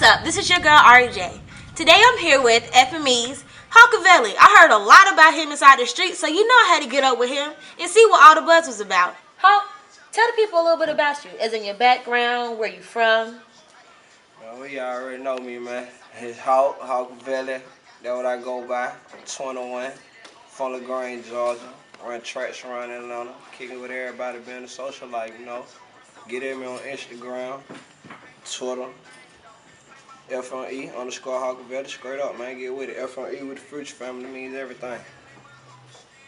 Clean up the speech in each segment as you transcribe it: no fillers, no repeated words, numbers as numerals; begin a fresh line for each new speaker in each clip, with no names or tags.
What's up? This is your girl RJ. Today I'm here with FME's Hawkavelli. I heard a lot about him inside the street, so you know I had to get up with him and see what all the buzz was about. Hawk, tell the people a little bit about you, as in your background, where you from.
Well, you already know me, man. It's Hawk Valley. That's what I go by. 21, from LaGrange, Georgia. Run tracks around Atlanta. Kicking with everybody, being a social life, you know. Get at me on Instagram, Twitter, FME underscore Hawk Valley. Straight up, man. Get with it. FME with the Future Family means everything.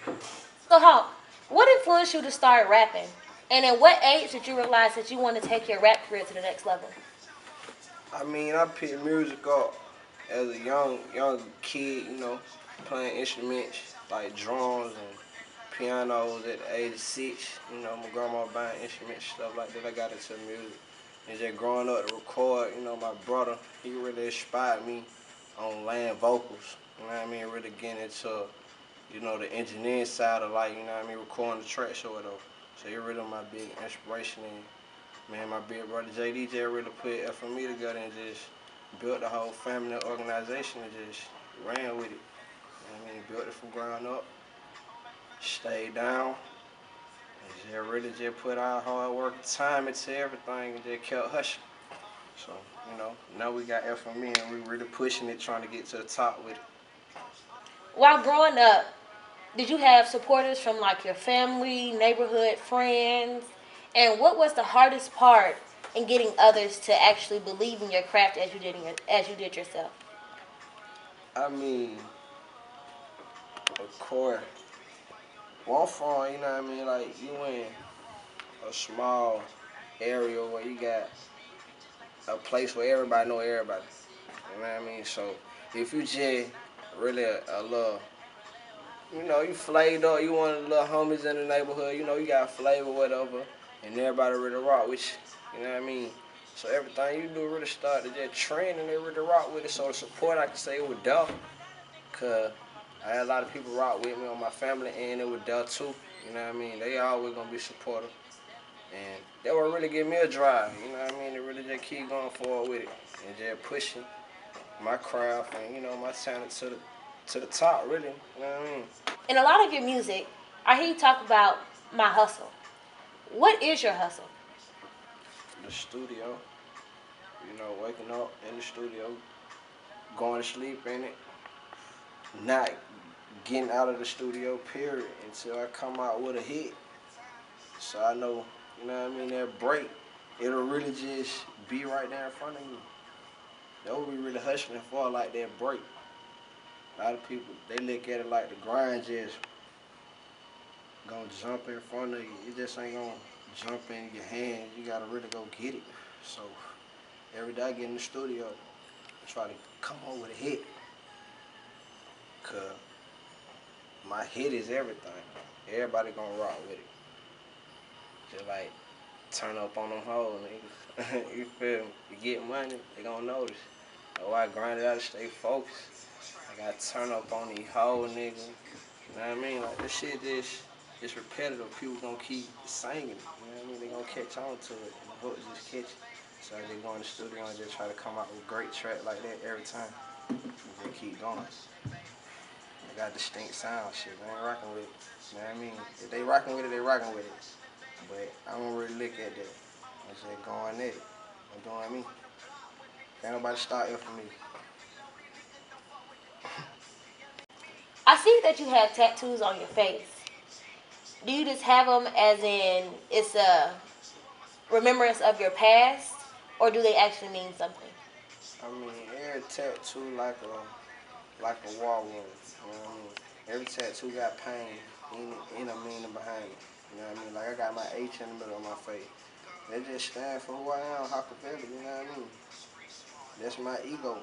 So Hawk, what influenced you to start rapping? And at what age did you realize that you want to take your rap career to the next level?
I picked music up as a young kid, you know, playing instruments like drums and pianos at the age of 6. You know, my grandma buying instruments, stuff like that. I got into music. And just growing up to record, you know, my brother, he really inspired me on laying vocals. You know what I mean? Really getting into, you know, the engineering side of like, you know what I mean, recording the tracks or whatever. So he really my big inspiration, and man, my big brother JD just really put FME together and just built the whole family organization and just ran with it. You know what I mean? Built it from ground up, stayed down, and just really just put our hard work, time into everything, and just kept hushing. So, you know, now we got FME and we really pushing it, trying to get to the top with it.
While growing up, did you have supporters from like your family, neighborhood, friends? And what was the hardest part in getting others to actually believe in your craft as you did yourself?
I mean, of course, one from, you know what I mean, like you in a small area where you got a place where everybody know everybody. You know what I mean? So if you just really a little, you know, you flayed up, you one of the little homies in the neighborhood, you know, you got flavor, whatever, and everybody really rock with you. You know what I mean? So everything you do really start to just trend and they really rock with it. So the support, I can say it was there, because I had a lot of people rock with me on my family and it was there too. You know what I mean? They always going to be supportive. And that would really give me a drive, you know what I mean? To really just keep going forward with it and just pushing my craft and, you know, my talent to the top, really. You know what I mean?
In a lot of your music, I hear you talk about my hustle. What is your hustle?
The studio, you know, waking up in the studio, going to sleep in it, not getting out of the studio, period, until I come out with a hit. So I know, you know what I mean, that break, it'll really just be right there in front of you. That what we really hustling for, like that break. A lot of people, they look at it like the grind just gonna jump in front of you. It just ain't gonna jump in your hand. You gotta really go get it. So every day I get in the studio, I try to come home with a hit. Cause my hit is everything. Everybody gonna rock with it. Just like turn up on them hoes, niggas. You feel me? You get money, they gonna notice. Oh, I grind it out to stay focused. I gotta turn up on these hoes, niggas. You know what I mean? Like this shit just it's repetitive. People gonna keep singing it. You know what I mean? They gonna catch on to it. And the hook just catch it. So I just go in the studio and just try to come out with a great track like that every time. And just keep going. I got distinct sound shit. They ain't rocking with it. You know what I mean? If they rocking with it, they rocking with it. But I don't really look at that. I'm just going at it. I'm doing me. Ain't nobody start here for me.
I see that you have tattoos on your face. Do you just have them as in it's a remembrance of your past, or do they actually mean something?
I mean, every tattoo like a war wound. You know what I mean? Every tattoo got pain in a meaning behind it. You know what I mean? Like I got my H in the middle of my face. That just stands for who I am, Hawkavelli, you know what I mean? That's my ego.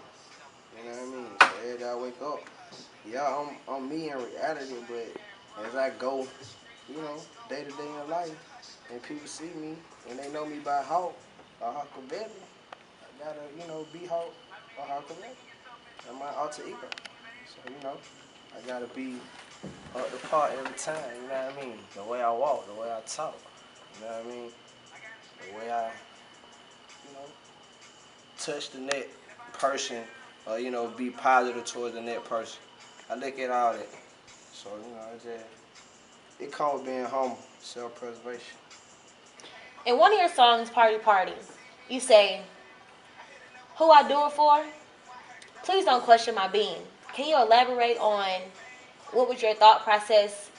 You know what I mean? So every day I wake up, yeah, I'm me in reality, but as I go, you know, day to day in life, and people see me and they know me by Hawk or Hawkavelli, I gotta, you know, be Hawk or Hawkavelli. That's my alter ego. So, you know, I gotta be up the part every time, you know what I mean? The way I walk, the way I talk, you know what I mean? The way I, you know, touch the net, person, you know, be positive towards the next person. I look at all that. So, you know, it comes with being humble, self-preservation.
In one of your songs, Party Party, you say, "Who I do it for? Please don't question my being." Can you elaborate on what was your thought process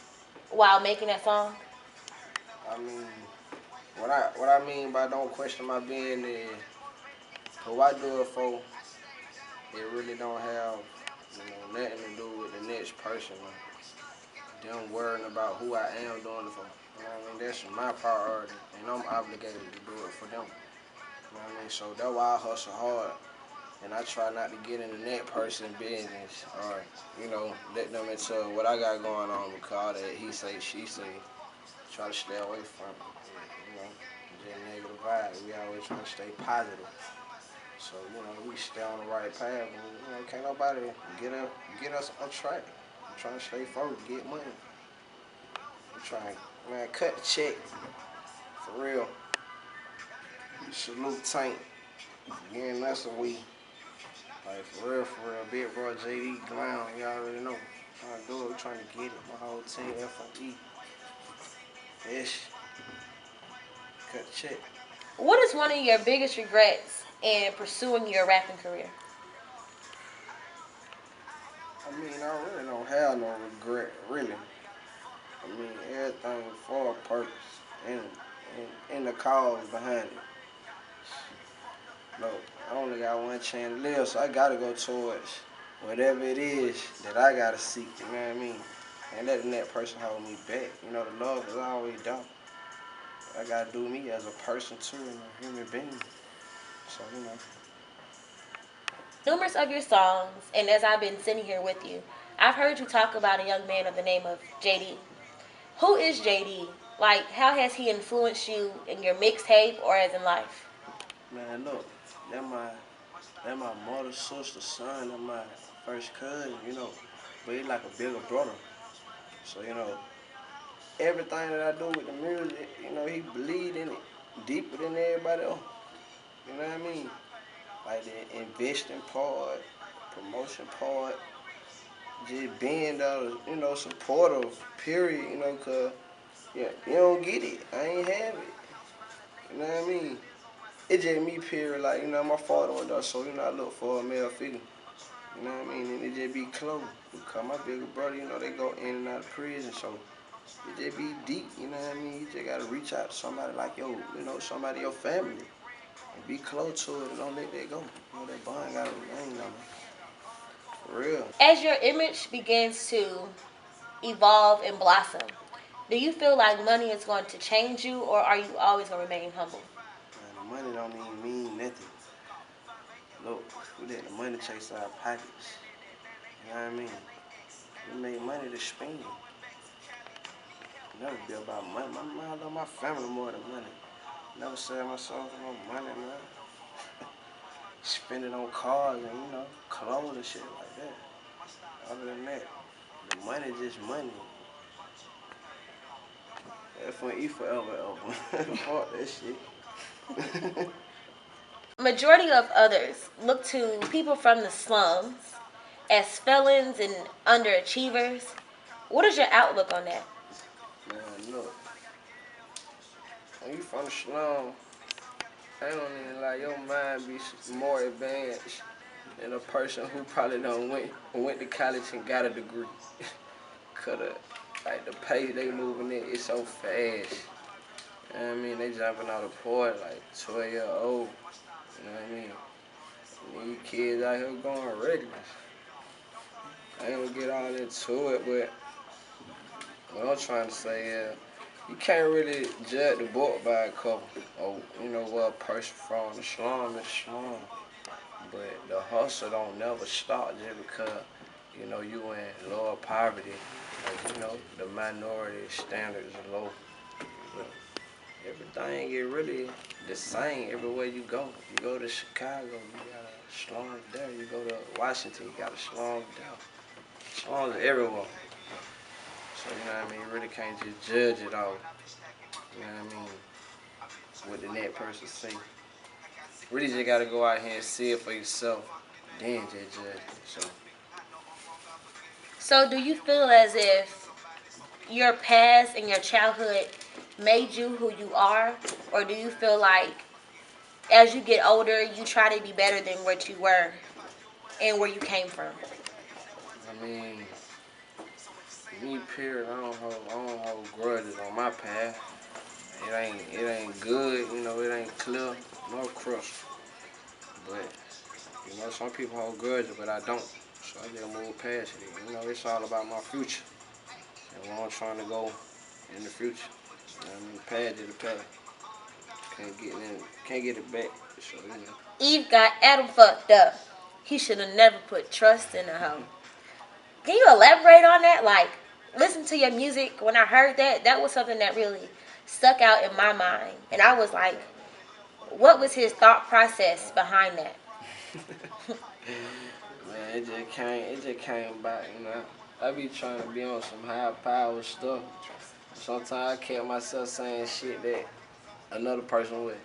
while making that song?
I mean, what I mean by don't question my being is who I do it for. It really don't have, you know, nothing to do with the next person. Them worrying about who I am doing it for. You know what I mean? That's my priority, and I'm obligated to do it for them. You know what I mean? So that's why I hustle hard, and I try not to get in the next person's business or, you know, let them into what I got going on because all that he say, she say. Try to stay away from it. You know, just negative vibes. We always trying to stay positive. So, you know, we stay on the right path. And, you know, can't nobody get us on track. I'm trying to stay focused, get money. I'm trying, man, cut the check. For real. Salute Tank. Again, that's what we, like, for real, Big Bro, JD, Clown, y'all already know. Trying to do it, we trying to get it. My whole team, FOE. Ish. Cut the check.
What is one of your biggest regrets in pursuing your rapping career?
I mean, I really don't have no regret, really. I mean, everything for a purpose and the cause behind it. No, I only got one chance to live, so I gotta go towards whatever it is that I gotta seek, you know what I mean? And letting that person hold me back. You know, the love is always done. I gotta do me as a person too, and a human being. So, you know.
Numerous of your songs, and as I've been sitting here with you, I've heard you talk about a young man of the name of JD. Who is JD? Like, how has he influenced you in your mixtape or as in life?
Man, look, that my mother's sister, son, and my first cousin, you know. But he's like a bigger brother. So, you know, everything that I do with the music, you know, he believed in it deeper than everybody else. You know what I mean? Like the investing part, promotion part, just being the, you know, supportive, period, you know, cause yeah, you don't get it. I ain't have it. You know what I mean? It just me, period. Like, you know, my father went there, so, you know, I look for a male figure. You know what I mean? And it just be close. Because my bigger brother, you know, they go in and out of prison, so it just be deep, you know what I mean? You just gotta reach out to somebody like, yo, you know, somebody in your family. And be close to it and don't let that go. You know, that bond gotta remain on it. For real.
As your image begins to evolve and blossom, do you feel like money is going to change you, or are you always going to remain humble?
Man, the money don't even mean nothing. Look, we let the money chase our pockets. You know what I mean? We make money to spend. Never be about money. I love my family more than money. Never sell myself for no money, man. Spend it on cars and, you know, clothes and shit like that. Other than that, the money just money. F1E forever, ever. Fuck that shit.
Majority of others look to people from the slums as felons and underachievers. What is your outlook on that?
Man, look. When you from the slum, I don't even like your mind be more advanced than a person who probably done went to college and got a degree. Coulda, like the pace they moving in is so fast. You know what I mean? They jumping out of port like 12-year-old. You know what I mean? And these kids out here going reckless. I ain't gonna get all into it, but what I'm trying to say is you can't really judge the book by a cover or, you know, what a person from the slum is slum. But the hustle don't never stop just because, you know, you in lower poverty. Like, you know, the minority standards are low. But everything get really the same everywhere you go. You go to Chicago, you got a slum there. You go to Washington, you got a slum there. Slums everywhere. So, you know what I mean? You really can't just judge it all. You know what I mean? What the next person say. Really just gotta go out here and see it for yourself. then just judge.
So do you feel as if your past and your childhood made you who you are? Or do you feel like as you get older, you try to be better than what you were and where you came from?
I mean, me period, I don't hold grudges on my path. It ain't good, it ain't clear, no crystal. But some people hold grudges, but I don't. So I just move past it. It's all about my future and where I'm trying to go in the future. Past is the past. Can't get it back. So.
Eve got Adam fucked up. He should have never put trust in a hoe. Can you elaborate on that? Like, listen to your music. When I heard that, that was something that really stuck out in my mind. And I was like, what was his thought process behind that?
Man, it just came back. I be trying to be on some high power stuff. Sometimes I catch myself saying shit that another person would.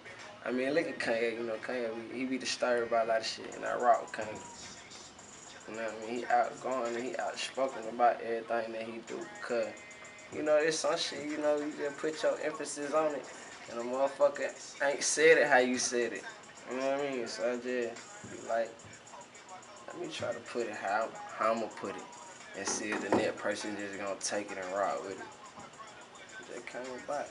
I mean, look at Kanye. Kanye, he be disturbed by a lot of shit, and I rock with Kanye. He outgoing and he outspoken about everything that he do. Cause, there's some shit, you just put your emphasis on it, and a motherfucker ain't said it how you said it. You know what I mean? So I just be like, let me try to put it how I'm gonna put it, and see if the next person just gonna take it and rock with it. Just came about.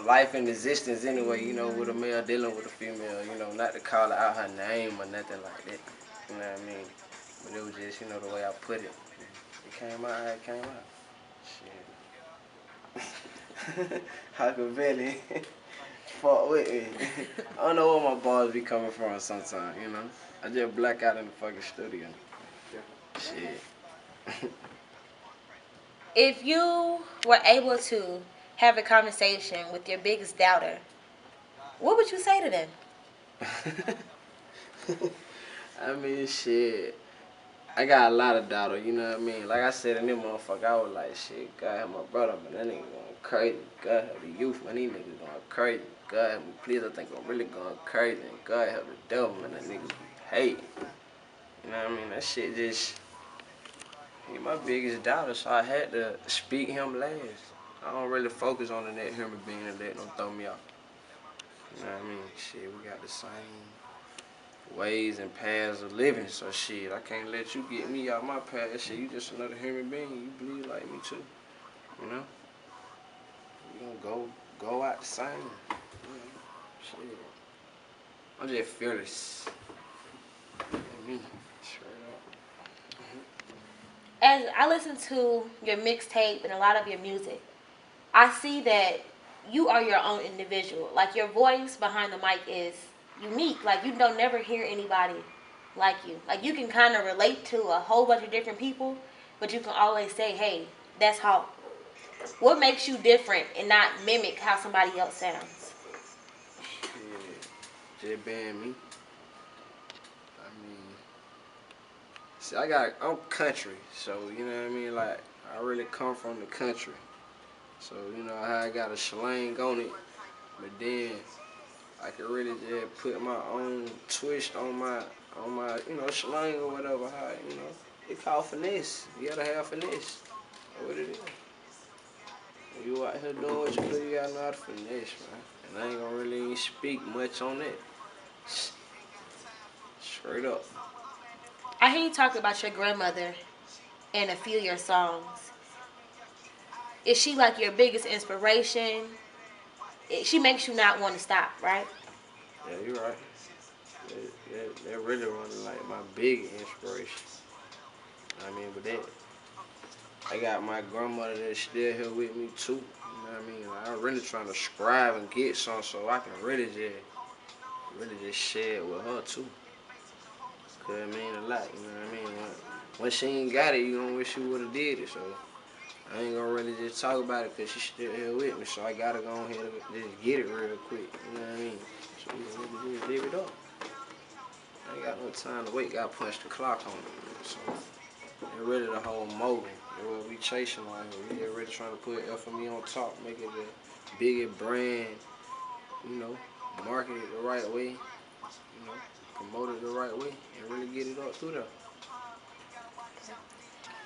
Life and existence anyway, with a male dealing with a female, not to call her out her name or nothing like that. You know what I mean? But it was just, the way I put it. It came out how it came out. Shit. Hockavelli. Fuck with me. I don't know where my balls be coming from sometimes, I just black out in the fucking studio. Shit.
If you were able to have a conversation with your biggest doubter, what would you say to them?
I mean, shit. I got a lot of doubters, you know what I mean? Like I said in this motherfucker, I was like, shit, God help my brother, man, that nigga going crazy. God help the youth, man, these niggas going crazy. God help me, please, I think I'm really going crazy. And God help the devil, man, that niggas be hating. You know what I mean? That shit just, he my biggest doubter, so I had to speak him last. I don't really focus on the next human being and let them throw me off. You know what I mean? Shit, we got the same ways and paths of living, so shit, I can't let you get me out my path. Shit, you just another human being. You bleed like me too, you know. We gonna go out the same. Shit, I'm just fearless. Me, straight up.
As I listen to your mixtape and a lot of your music, I see that you are your own individual. Like, your voice behind the mic is unique. Like, you don't never hear anybody like you. Like, you can kind of relate to a whole bunch of different people, but you can always say, hey, that's Hawk. What makes you different and not mimic how somebody else sounds?
Shit, just being me. I mean, see, I'm country, so you know what I mean. Like, I really come from the country, so how I got a slang on it, but then I can really just put my own twist on my slang or whatever. How it called finesse. You gotta have finesse. That's what it is. When you out here doing what you do, you gotta know how to finesse, man. And I ain't gonna really speak much on that. Straight up.
I hear you talk about your grandmother in a few of your songs. Is she like your biggest inspiration? She makes you not want to stop, right?
Yeah, you're right. They're really running like my big inspiration. I mean, but that I got my grandmother that's still here with me too. You know what I mean? Like, I'm really trying to strive and get some so I can really just share it with her too. Cause it mean a lot, you know what I mean? When she ain't got it, you gonna wish she would've did it. So I ain't gonna really just talk about it cause she's still here with me. So I gotta go ahead and just get it real quick. You know what I mean? So we gonna just live it up. I ain't got no time to wait. Gotta punch the clock on it. So they're really the whole molding. That's what we chasing right here. We really trying to put FME on top, make it the biggest brand, market it the right way. you know, promote it the right way and really get it up through there.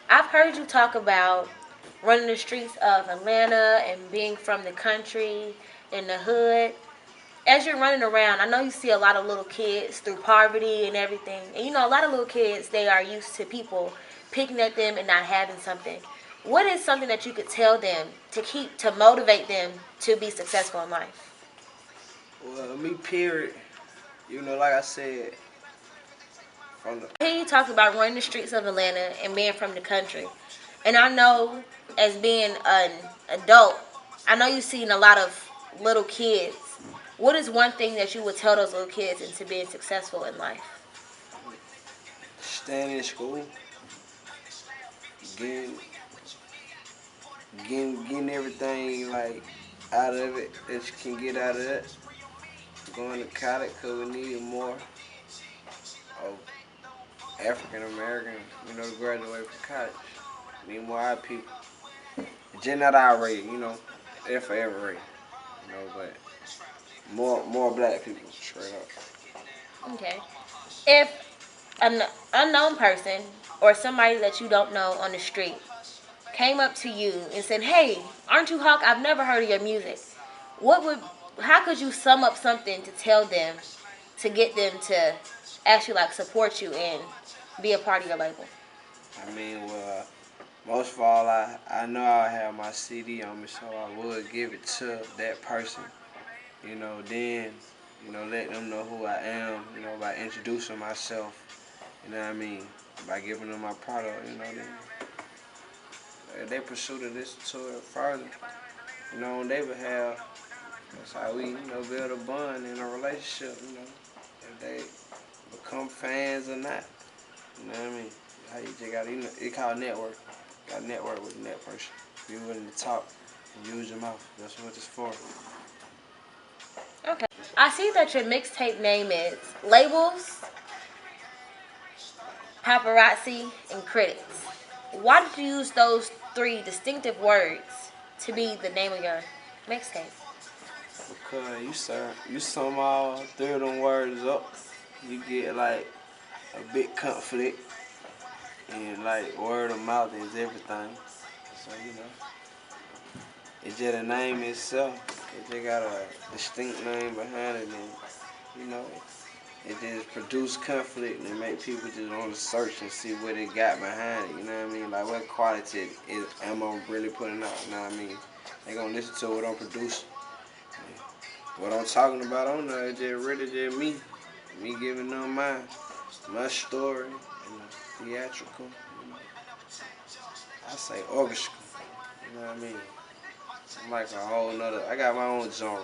I've heard you talk about running the streets of Atlanta and being from the country in the hood. As you're running around, I know you see a lot of little kids through poverty and everything. And you know, a lot of little kids, they are used to people picking at them and not having something. What is something that you could tell them to motivate them to be successful in life?
Well, me, period. You know, like I said, from the
I hear you talk about running the streets of Atlanta and being from the country. And I know, as being an adult, I know you've seen a lot of little kids. What is one thing that you would tell those little kids into being successful in life?
staying in school, getting, getting everything like out of it that you can get out of it. Going to college because we need more of African Americans, you know, to graduate from college. Need more our people. Just not our rate, you know, they're for every rate, you know, but more black people, straight up.
Okay. If an unknown person or somebody that you don't know on the street came up to you and said, "Hey, aren't you Hawk? I've never heard of your music." How could you sum up something to tell them to get them to actually like support you and be a part of your label?
I mean, well, most of all, I know I have my CD on me, so I would give it to that person. You know, then, you know, let them know who I am, you know, by introducing myself, you know what I mean, by giving them my product, you know, then if they pursue to listen to it further, you know, on their behalf, that's how we, you know, build a bond in a relationship, you know, if they become fans or not, you know what I mean, how you just gotta, you know, it's called network. You gotta network with that person. Be willing to talk and use your mouth. That's what it's for.
Okay. I see that your mixtape name is Labels, Paparazzi, and Critics. Why did you use those three distinctive words to be the name of your mixtape?
Because you sum all three of them words up, you get like a big conflict, and like word of mouth is everything. So you know, it's just a name itself. It just got a distinct name behind it, and you know, it just produce conflict and make people just want to search and see what it got behind it. You know what I mean? Like what quality is am I really putting out? You know what I mean? They gonna listen to what I'm producing. What I'm talking about on there is just really just me giving them my story, you know, theatrical, you know. I say orchestra, you know what I mean? I'm like a whole nother, I got my own genre.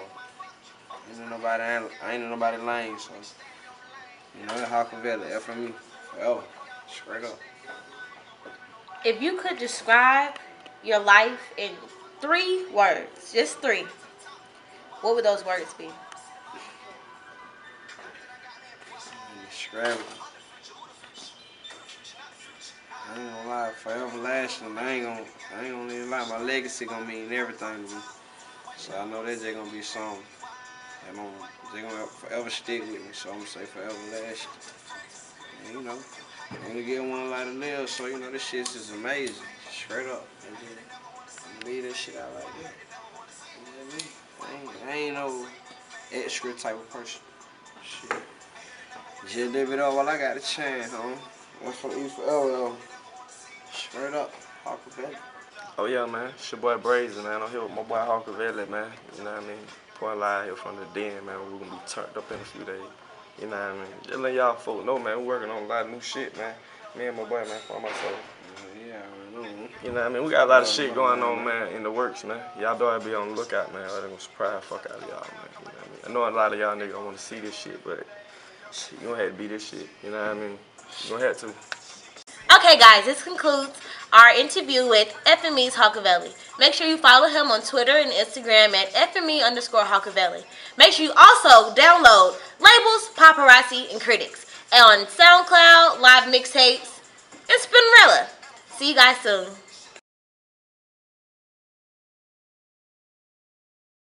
I ain't nobody lame, so, you know, Hawkavelli, FME, forever, straight up.
If you could describe your life in 3 words, just 3, what would those words be?
Describe it. I ain't gonna lie, forever lasting. I ain't gonna even lie. My legacy gonna mean everything to me. So I know that just gonna be something. And they gonna forever stick with me. So I'm gonna say forever lasting. And you know, I only get one life to live. So you know, this shit's just amazing. Straight up. And just leave that shit out like that. You know what I mean? I ain't no extra type of person. Shit. Just live it up while I got a chance, homie. That's for you forever, though. Straight up, Hawkavelli.
Oh yeah, man. It's your boy Brazen, man. I'm here with my boy Hawkavelli, man. You know what I mean? Point live here from the den, man. We're gonna be turned up in a few days. You know what I mean? Just let y'all folk know, man. We're working on a lot of new shit, man. Me and my boy, man, for myself.
Yeah, I know.
You know what I mean? We got a lot of shit going on, man, in the works, man. Y'all better be on the lookout, man, or they're gonna surprise the fuck out of y'all, man. You know what I mean? I know a lot of y'all niggas don't wanna see this shit, but shit, you gonna have to be this shit. You know what I mean? You gonna have to.
Okay, guys, this concludes our interview with FME's Hawkavelli. Make sure you follow him on Twitter and Instagram at FME_Hawkavelli. Make sure you also download Labels, Paparazzi, and Critics on SoundCloud, Live Mixtapes, and Spinrilla. See you guys soon.